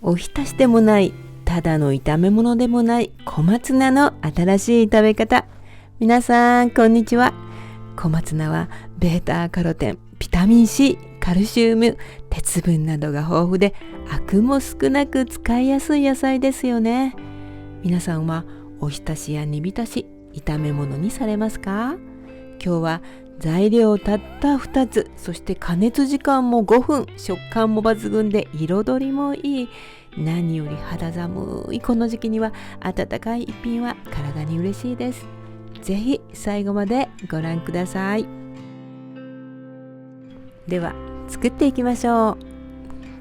おひたしでもない、ただの炒め物でもない小松菜の新しい食べ方。皆さんこんにちは。小松菜はベータカロテン、ビタミン C、カルシウム、鉄分などが豊富でアクも少なく使いやすい野菜ですよね。皆さんはおひたしや煮浸し、炒め物にされますか？今日は材料たった2つ、そして加熱時間も5分、食感も抜群で彩りもいい、何より肌寒いこの時期には温かい一品は体に嬉しいです。ぜひ最後までご覧ください。では作っていきましょ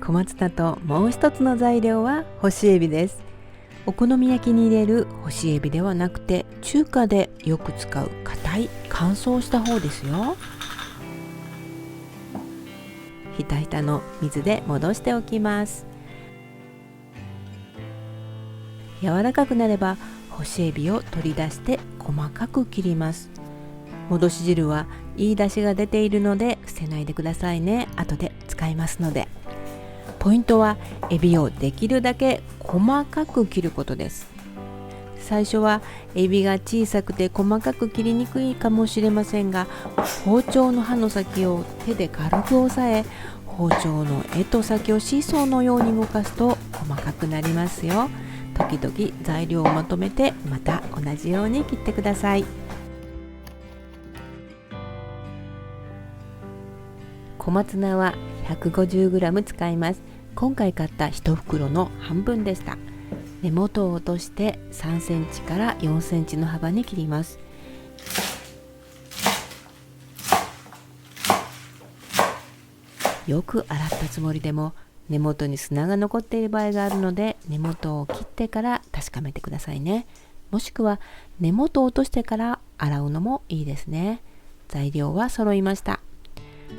う。小松菜ともう一つの材料は干しエビです。お好み焼きに入れる干しエビではなくて、中華でよく使う硬い乾燥した方ですよ。ひたひたの水で戻しておきます。柔らかくなれば干しエビを取り出して細かく切ります。戻し汁はいい出汁が出ているので捨てないでくださいね。後で使いますので。ポイントはエビをできるだけ細かく切ることです。最初はエビが小さくて細かく切りにくいかもしれませんが、包丁の刃の先を手で軽く押さえ、包丁の柄と先をシーソーのように動かすと細かくなりますよ。時々材料をまとめてまた同じように切ってください。小松菜は 150g 使います。今回買った1袋の半分でした。根元を落として3センチから4センチの幅に切ります。よく洗ったつもりでも根元に砂が残っている場合があるので、根元を切ってから確かめてくださいね。もしくは根元を落としてから洗うのもいいですね。材料は揃いました。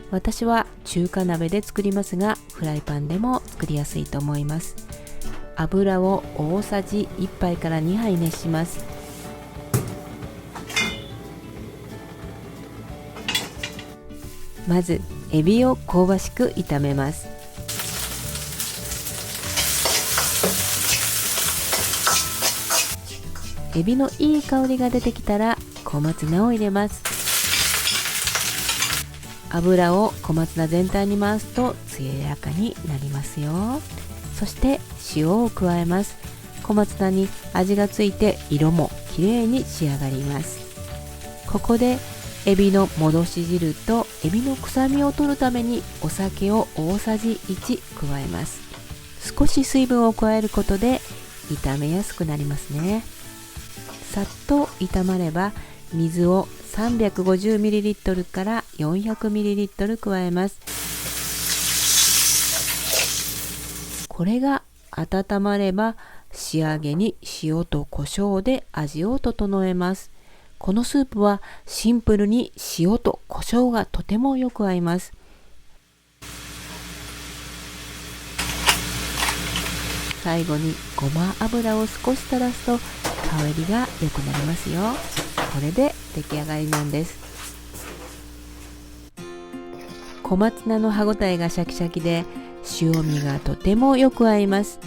私は中華鍋で作りますが、フライパンでも作りやすいと思います。油を大さじ1杯から2杯熱します。まずエビを香ばしく炒めます。エビのいい香りが出てきたら小松菜を入れます。油を小松菜全体に回すと艶やかになりますよ。そして塩を加えます。小松菜に味がついて色もきれいに仕上がります。ここでエビの戻し汁とエビの臭みを取るためにお酒を大さじ1加えます。少し水分を加えることで炒めやすくなりますね。さっと炒まれば水を 350ml から 400ml 加えます。これが温まれば仕上げに塩と胡椒で味を整えます。このスープはシンプルに塩と胡椒がとてもよく合います。最後にごま油を少し垂らすと香りが良くなりますよ。これで出来上がりなんです。小松菜の歯ごたえがシャキシャキで塩味がとてもよく合います。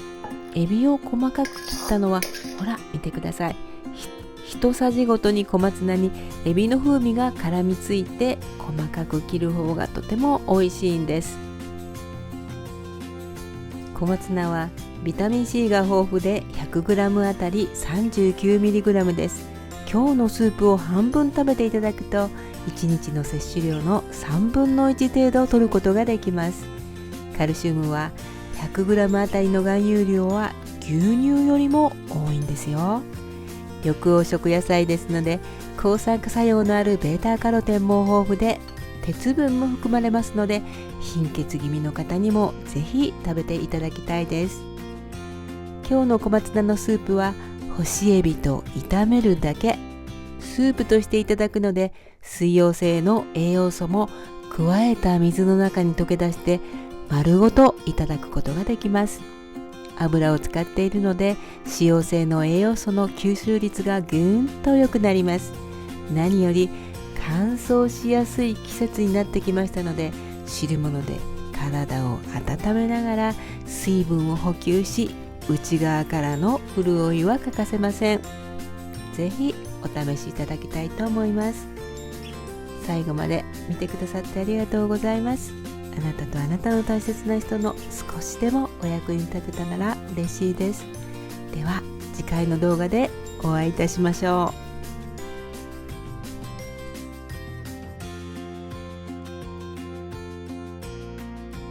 エビを細かく切ったのはほら見てください。一さじごとに小松菜にエビの風味が絡みついて、細かく切る方がとても美味しいんです。小松菜はビタミン C が豊富で 100g あたり 39mg です。今日のスープを半分食べていただくと1日の摂取量の3分の1程度取ることができます。カルシウムは 100g あたりの含有量は牛乳よりも多いんですよ。緑黄色野菜ですので抗酸化作用のあるベータカロテンも豊富で鉄分も含まれますので、貧血気味の方にもぜひ食べていただきたいです。今日の小松菜のスープは干しエビと炒めるだけ。スープとしていただくので水溶性の栄養素も加えた水の中に溶け出して丸ごといただくことができます。油を使っているので脂溶性の栄養素の吸収率がぐんと良くなります。何より乾燥しやすい季節になってきましたので、汁物で体を温めながら水分を補給し、内側からの潤いは欠かせません。ぜひお試しいただきたいと思います。最後まで見てくださってありがとうございます。あなたとあなたの大切な人の少しでもお役に立てたなら嬉しいです。では次回の動画でお会いいたしましょう。